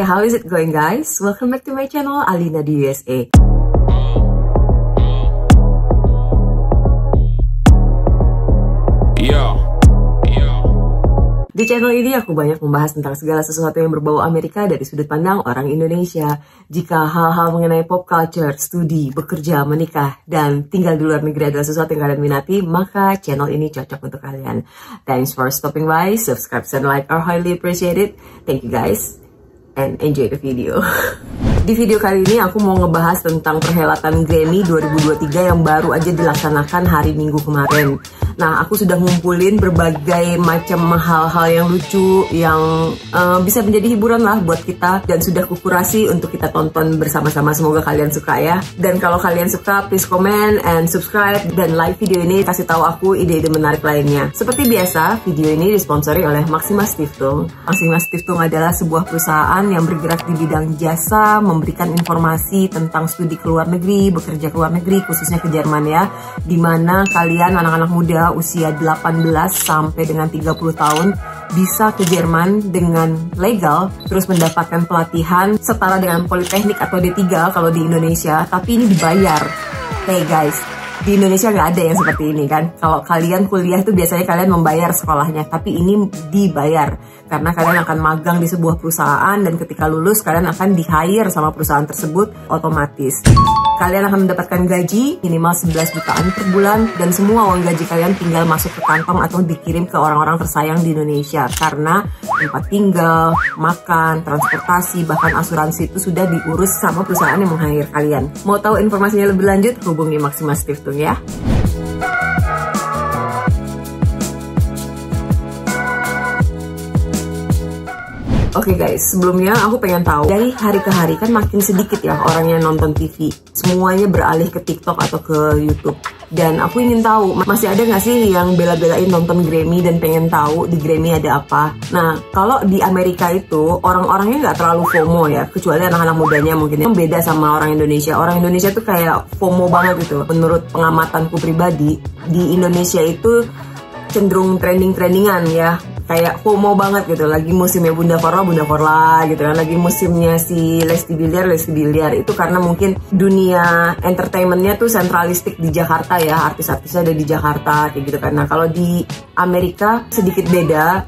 how is it going guys? Welcome back to my channel, Alina di USA. Di channel ini aku banyak membahas tentang segala sesuatu yang berbau Amerika dari sudut pandang orang Indonesia. Jika hal-hal mengenai pop culture, studi, bekerja, menikah, dan tinggal di luar negeri adalah sesuatu yang kalian minati, maka channel ini cocok untuk kalian. Thanks for stopping by, subscribe and like are highly appreciated. Thank you guys, and enjoy the video. Di video kali ini aku mau ngebahas tentang perhelatan Grammy 2023 yang baru aja dilaksanakan hari Minggu kemarin. Nah, aku sudah ngumpulin berbagai macam hal-hal yang lucu, yang bisa menjadi hiburan lah buat kita, dan sudah kukurasi untuk kita tonton bersama-sama. Semoga kalian suka ya. Dan kalau kalian suka, please comment and subscribe dan like video ini, kasih tahu aku ide-ide menarik lainnya. Seperti biasa, video ini disponsori oleh Maxima Stiftung. Maxima Stiftung adalah sebuah perusahaan yang bergerak di bidang jasa, memberikan informasi tentang studi ke luar negeri, bekerja ke luar negeri, khususnya ke Jerman ya, dimana kalian anak-anak muda usia 18 sampai dengan 30 tahun bisa ke Jerman dengan legal, terus mendapatkan pelatihan setara dengan Politeknik atau D3 kalau di Indonesia, tapi ini dibayar. Hey guys, di Indonesia nggak ada yang seperti ini kan. Kalau kalian kuliah itu biasanya kalian membayar sekolahnya, tapi ini dibayar karena kalian akan magang di sebuah perusahaan, dan ketika lulus kalian akan di-hire sama perusahaan tersebut otomatis. Kalian akan mendapatkan gaji minimal 11 jutaan per bulan, dan semua uang gaji kalian tinggal masuk ke kantong atau dikirim ke orang-orang tersayang di Indonesia, karena tempat tinggal, makan, transportasi, bahkan asuransi itu sudah diurus sama perusahaan yang meng-hire kalian. Mau tahu informasinya lebih lanjut? Hubungi Maxima Stiftung ya. Oke guys, sebelumnya aku pengen tahu, dari hari ke hari kan makin sedikit ya orang yang nonton TV. Semuanya beralih ke TikTok atau ke YouTube. Dan aku ingin tahu, masih ada nggak sih yang bela-belain nonton Grammy dan pengen tahu di Grammy ada apa? Nah, kalau di Amerika itu, orang-orangnya nggak terlalu FOMO ya, kecuali anak-anak mudanya mungkin. Yang beda sama orang Indonesia. Orang Indonesia tuh kayak FOMO banget gitu. Menurut pengamatanku pribadi, di Indonesia itu cenderung trending-trendingan ya. Kayak FOMO banget gitu, lagi musimnya Bunda Korla gitu kan, lagi musimnya si Lesti Billiar, itu karena mungkin dunia entertainmentnya tuh sentralistik di Jakarta ya, artis-artisnya ada di Jakarta kayak gitu kan. Nah, kalau di Amerika sedikit beda,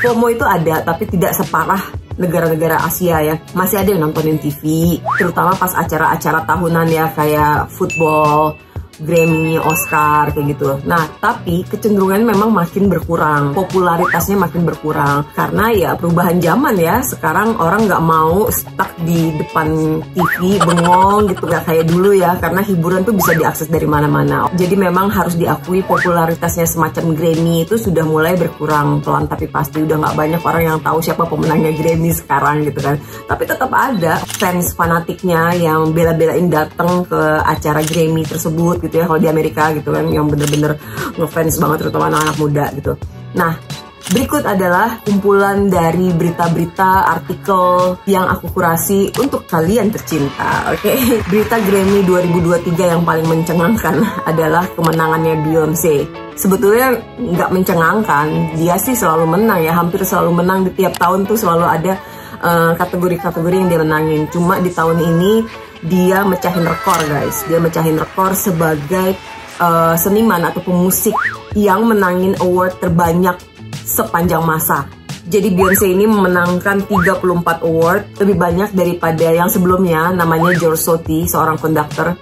FOMO itu ada tapi tidak separah negara-negara Asia ya. Masih ada yang nontonin TV, terutama pas acara-acara tahunan ya, kayak football, Grammy, Oscar, kayak gitu. Nah, tapi kecenderungan memang makin berkurang, popularitasnya makin berkurang, karena ya perubahan zaman ya. Sekarang orang nggak mau stuck di depan TV bengong gitu, nggak kayak dulu ya, karena hiburan tuh bisa diakses dari mana-mana. Jadi memang harus diakui popularitasnya semacam Grammy itu sudah mulai berkurang pelan tapi pasti. Udah nggak banyak orang yang tahu siapa pemenangnya Grammy sekarang gitu kan. Tapi tetap ada fans fanatiknya yang bela-belain datang ke acara Grammy tersebut gitu ya, kalau di Amerika gitu kan, yang bener-bener ngefans banget, terutama anak-anak muda gitu. Nah, berikut adalah kumpulan dari berita-berita, artikel yang aku kurasi untuk kalian tercinta, oke? Berita Grammy 2023 yang paling mencengangkan adalah kemenangannya Beyonce. Sebetulnya nggak mencengangkan, dia sih selalu menang ya, hampir selalu menang. Di tiap tahun tuh selalu ada kategori-kategori yang dia menangin. Cuma di tahun ini dia mecahin rekor guys. Dia mecahin rekor sebagai seniman atau pemusik yang menangin award terbanyak sepanjang masa. Jadi Beyonce ini memenangkan 34 award, lebih banyak daripada yang sebelumnya, namanya George Soti, seorang konduktor.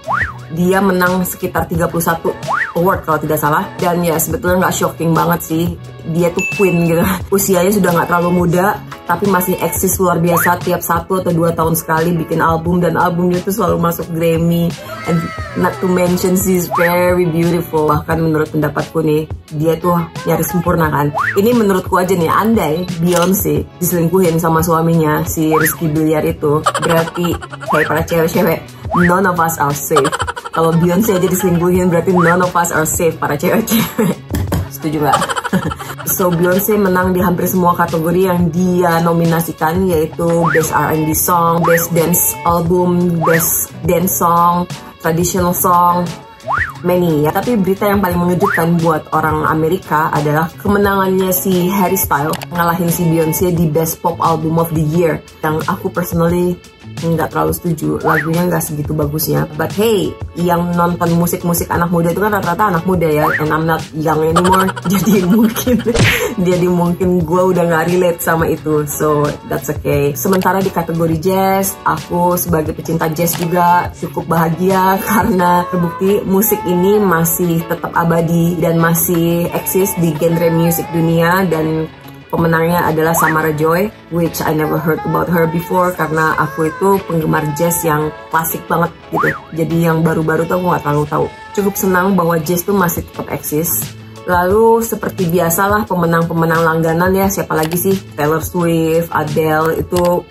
Dia menang sekitar 31 award kalau tidak salah. Dan ya sebetulnya nggak shocking banget sih, dia tuh queen gitu. Usianya sudah nggak terlalu muda, tapi masih eksis luar biasa. Tiap 1 atau 2 tahun sekali bikin album, dan albumnya tuh selalu masuk Grammy. And not to mention she's very beautiful. Bahkan menurut pendapatku nih, dia tuh nyaris sempurna kan. Ini menurutku aja nih, andai Beyonce diselingkuhin sama suaminya si Rizky Billiar itu, berarti kayak para cewek-cewek, none of us are safe. Kalau Beyonce aja diselingkuhin, berarti none of us are safe, para cewek-cewek. Setuju gak? So Beyonce menang di hampir semua kategori yang dia nominasikan, yaitu Best R&B Song, Best Dance Album, Best Dance Song, Traditional Song, many ya. Tapi berita yang paling mengejutkan buat orang Amerika adalah kemenangannya si Harry Styles ngalahin si Beyonce di Best Pop Album of the Year. Yang aku personally nggak terlalu setuju, lagunya nggak segitu bagusnya. But hey, yang nonton musik-musik anak muda itu kan rata-rata anak muda ya, and I'm not young anymore. jadi mungkin gue udah nggak relate sama itu, so that's okay. Sementara di kategori jazz, aku sebagai pecinta jazz juga cukup bahagia karena terbukti musik ini masih tetap abadi dan masih eksis di genre musik dunia. Dan pemenangnya adalah Samara Joy, which I never heard about her before karena aku itu penggemar jazz yang klasik banget gitu. Jadi yang baru-baru tuh aku nggak terlalu tahu. Cukup senang bahwa jazz tuh masih tetap eksis. Lalu seperti biasalah pemenang-pemenang langganan ya, siapa lagi sih? Taylor Swift, Adele, itu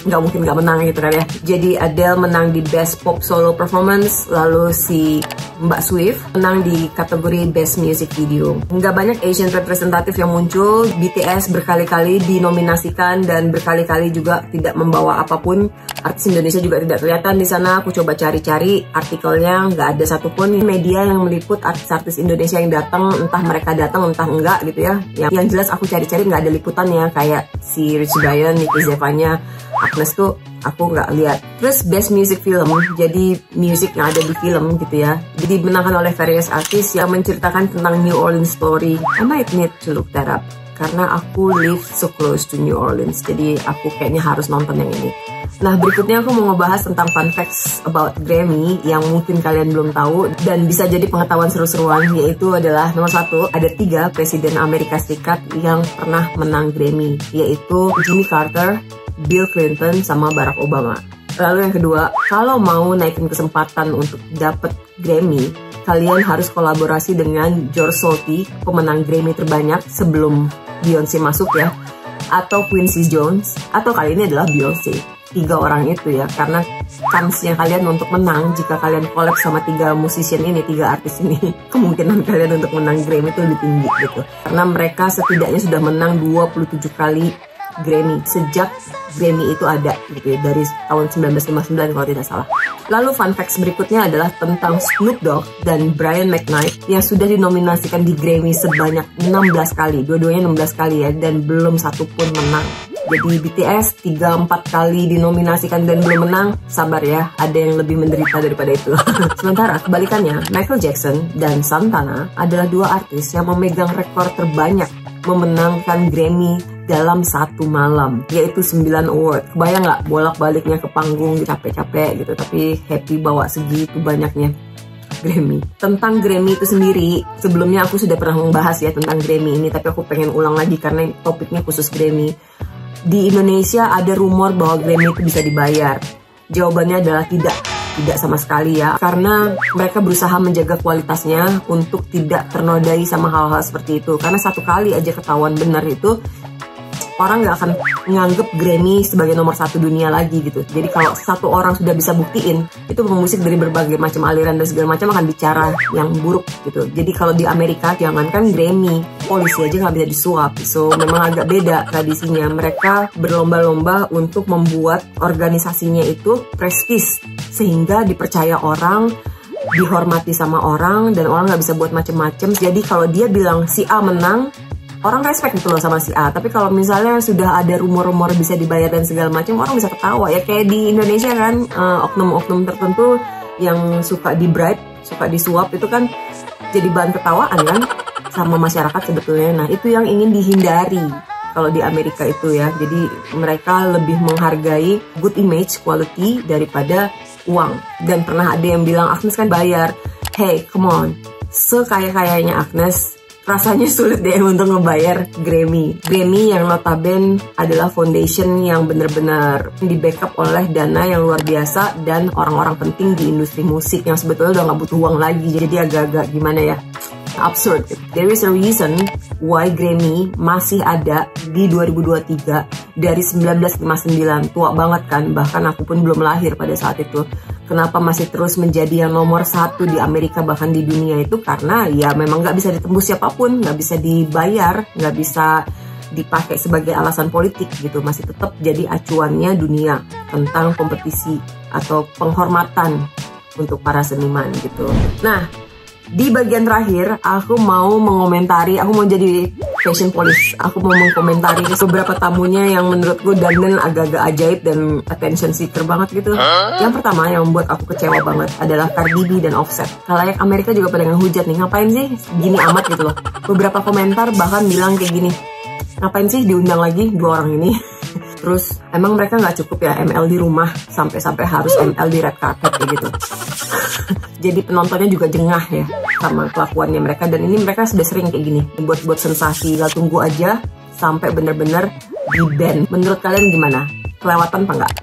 nggak mungkin nggak menang gitu kan ya. Jadi Adele menang di Best Pop Solo Performance, lalu si Mbak Swift menang di kategori Best Music Video. Nggak banyak Asian representatif yang muncul. BTS berkali-kali dinominasikan dan berkali-kali juga tidak membawa apapun. Artis Indonesia juga tidak kelihatan di sana. Aku coba cari-cari artikelnya, nggak ada satupun media yang meliput artis-artis Indonesia yang datang. Entah mereka datang, entah enggak gitu ya. Yang jelas aku cari-cari nggak ada liputannya, kayak si Rich Brian, Nicky Zevanya, Agnes tuh aku nggak lihat. Terus Best Music Film, jadi musik yang ada di film gitu ya. Jadi dimenangkan oleh various artis yang menceritakan tentang New Orleans story. I might need to look that up karena aku live so close to New Orleans, jadi aku kayaknya harus nonton yang ini. Nah, berikutnya aku mau ngebahas tentang fun facts about Grammy yang mungkin kalian belum tahu dan bisa jadi pengetahuan seru-seruan, yaitu adalah nomor 1, ada 3 presiden Amerika Serikat yang pernah menang Grammy, yaitu Jimmy Carter, Bill Clinton, sama Barack Obama. Lalu yang kedua, kalau mau naikin kesempatan untuk dapet Grammy, kalian harus kolaborasi dengan George Solti, pemenang Grammy terbanyak sebelum Beyonce masuk ya, atau Quincy Jones, atau kali ini adalah Beyonce. 3 orang itu ya, karena kansnya kalian untuk menang jika kalian collab sama 3 musician ini, 3 artis ini, kemungkinan kalian untuk menang Grammy itu lebih tinggi gitu. Karena mereka setidaknya sudah menang 27 kali Grammy sejak Grammy itu ada gitu ya, dari tahun 1959 kalau tidak salah. Lalu fun facts berikutnya adalah tentang Snoop Dogg dan Brian McKnight yang sudah dinominasikan di Grammy sebanyak 16 kali, dua-duanya 16 kali ya, dan belum satu pun menang. Jadi BTS 3-4 kali dinominasikan dan belum menang, sabar ya, ada yang lebih menderita daripada itu. Sementara kebalikannya, Michael Jackson dan Santana adalah 2 artis yang memegang rekor terbanyak memenangkan Grammy dalam satu malam, yaitu 9 award. Kebayang nggak bolak-baliknya ke panggung, capek-capek gitu, tapi happy bawa segitu banyaknya Grammy. Tentang Grammy itu sendiri, sebelumnya aku sudah pernah membahas ya tentang Grammy ini, tapi aku pengen ulang lagi karena topiknya khusus Grammy. Di Indonesia ada rumor bahwa Grammy itu bisa dibayar. Jawabannya adalah tidak sama sekali ya, karena mereka berusaha menjaga kualitasnya untuk tidak ternodai sama hal-hal seperti itu. Karena satu kali aja ketahuan benar itu, orang nggak akan nganggep Grammy sebagai nomor 1 dunia lagi gitu. Jadi kalau satu orang sudah bisa buktiin, itu pemusik dari berbagai macam aliran dan segala macam akan bicara yang buruk gitu. Jadi kalau di Amerika, jangankan Grammy, polisi aja nggak bisa disuap. So memang agak beda tradisinya. Mereka berlomba-lomba untuk membuat organisasinya itu prestis, sehingga dipercaya orang, dihormati sama orang, dan orang nggak bisa buat macem-macem. Jadi kalau dia bilang si A menang, orang respect gitu loh sama si A. Tapi kalau misalnya sudah ada rumor-rumor bisa dibayar dan segala macam, orang bisa ketawa ya. Kayak di Indonesia kan, oknum-oknum tertentu yang suka di bribe, suka disuap, itu kan jadi bahan ketawaan kan sama masyarakat sebetulnya. Nah, itu yang ingin dihindari kalau di Amerika itu ya. Jadi mereka lebih menghargai good image, quality daripada uang. Dan pernah ada yang bilang, Agnes kan bayar. Hey, come on, sekaya-kayanya Agnes, rasanya sulit deh untuk ngebayar Grammy. Grammy yang notabene adalah foundation yang benar-benar di backup oleh dana yang luar biasa dan orang-orang penting di industri musik yang sebetulnya udah gak butuh uang lagi. Jadi agak-agak gimana ya, absurd. There is a reason why Grammy masih ada di 2023 dari 1959. Tua banget kan, bahkan aku pun belum lahir pada saat itu. Kenapa masih terus menjadi yang nomor 1 di Amerika bahkan di dunia itu? Karena ya memang nggak bisa ditembus siapapun, nggak bisa dibayar, nggak bisa dipakai sebagai alasan politik gitu. Masih tetap jadi acuannya dunia tentang kompetisi atau penghormatan untuk para seniman gitu. Nah, Di bagian terakhir, aku mau mengomentari, aku mau jadi fashion police. Aku mau mengomentari beberapa tamunya yang menurutku dandan agak-agak ajaib dan attention seeker banget gitu. Yang pertama yang membuat aku kecewa banget adalah Cardi B dan Offset. Kalayak Amerika juga pada ngehujat nih, ngapain sih gini amat gitu loh. Beberapa komentar bahkan bilang kayak gini, ngapain sih diundang lagi dua orang ini? Terus emang mereka nggak cukup ya ML di rumah sampai harus ML di red carpet kayak gitu. Jadi penontonnya juga jengah ya sama kelakuannya mereka, dan ini mereka sudah sering kayak gini buat sensasi. Tunggu aja sampai bener-bener di ban. Menurut kalian gimana? Kelewatan apa enggak?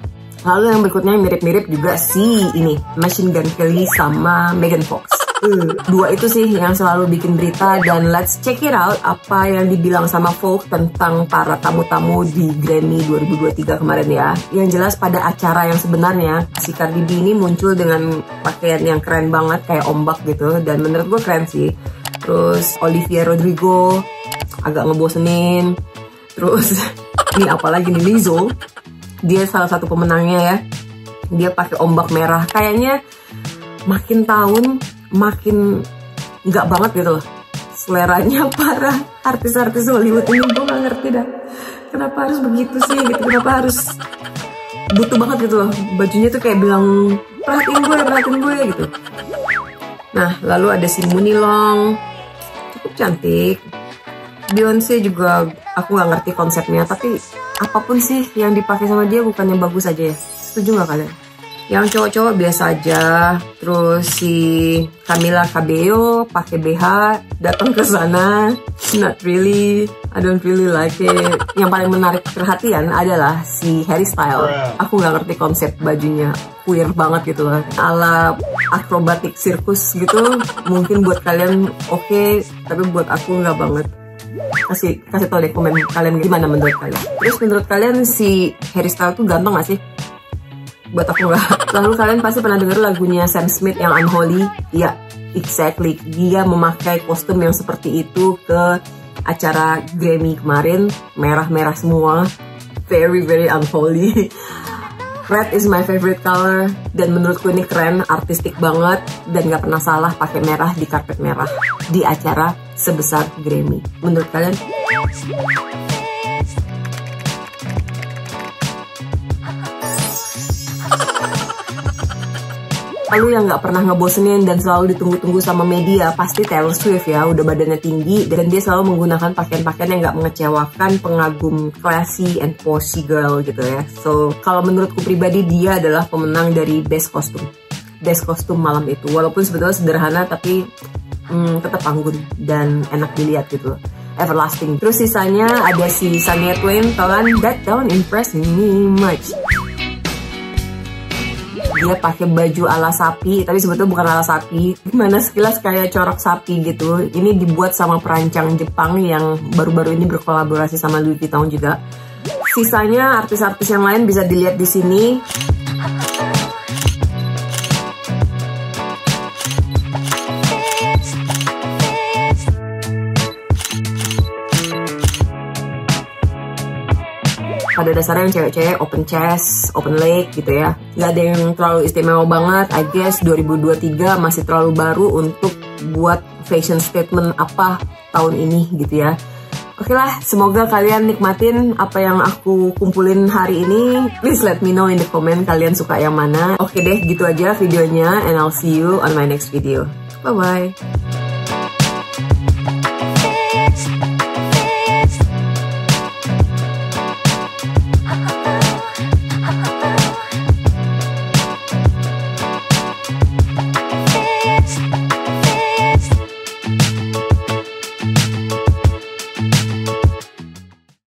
Lalu yang berikutnya mirip-mirip juga si ini Machine Gun Kelly sama Megan Fox. Dua itu sih yang selalu bikin berita, dan let's check it out apa yang dibilang sama Vogue tentang para tamu-tamu di Grammy 2023 kemarin ya. Yang jelas pada acara yang sebenarnya si Cardi B ini muncul dengan pakaian yang keren banget kayak ombak gitu, dan menurut gue keren sih. Terus Olivia Rodrigo agak ngebosenin. Terus ini apalagi nih Lizzo, dia salah satu pemenangnya ya. Dia pakai ombak merah, kayaknya makin tahun makin nggak banget gitu loh seleranya para artis-artis Hollywood ini. Gue nggak ngerti dah kenapa harus begitu sih gitu, kenapa harus butuh banget gitu loh bajunya tuh kayak bilang perhatiin gue gitu. Nah lalu ada si Muni Long, cukup cantik. Beyonce juga aku nggak ngerti konsepnya, tapi apapun sih yang dipakai sama dia bukannya bagus aja ya. Setuju nggak kalian? Yang cowok-cowok biasa aja. Terus si Camila Cabello pakai BH datang ke sana. Not really, I don't really like it. Yang paling menarik perhatian adalah si Harry Styles. Aku nggak ngerti konsep bajunya, queer banget gitu loh, ala akrobatik sirkus gitu. Mungkin buat kalian oke, tapi buat aku nggak banget. Kasih tau deh komen kalian gimana menurut kalian. Terus menurut kalian si Harry Styles tuh ganteng gak sih? Buat aku nggak. Lalu kalian pasti pernah denger lagunya Sam Smith yang Unholy? Ya, exactly. Dia memakai kostum yang seperti itu ke acara Grammy kemarin. Merah-merah semua. Very, very unholy. Red is my favorite color. Dan menurutku ini keren, artistik banget. Dan gak pernah salah pakai merah di karpet merah. Di acara sebesar Grammy. Menurut kalian? Lalu yang nggak pernah ngebosenin dan selalu ditunggu-tunggu sama media pasti Taylor Swift ya. Udah badannya tinggi dan dia selalu menggunakan pakaian-pakaian yang nggak mengecewakan pengagum classy and poshy girl gitu ya. So kalau menurutku pribadi dia adalah pemenang dari best kostum malam itu. Walaupun sebetulnya sederhana tapi tetap anggun dan enak dilihat gitu. Everlasting. Terus sisanya ada si Shania Twain, tau kan? That don't impress me much. Dia pakai baju ala sapi, tapi sebetulnya bukan ala sapi. Gimana sekilas kayak corak sapi gitu. Ini dibuat sama perancang Jepang yang baru-baru ini berkolaborasi sama Louis Vuitton juga. Sisanya artis-artis yang lain bisa dilihat di sini. Pada dasarnya yang cewek-cewek open chest, open leg gitu ya. Gak ada yang terlalu istimewa banget. I guess 2023 masih terlalu baru untuk buat fashion statement apa tahun ini gitu ya. Oke lah, semoga kalian nikmatin apa yang aku kumpulin hari ini. Please let me know in the comment kalian suka yang mana. Oke deh, gitu aja videonya, and I'll see you on my next video. Bye-bye.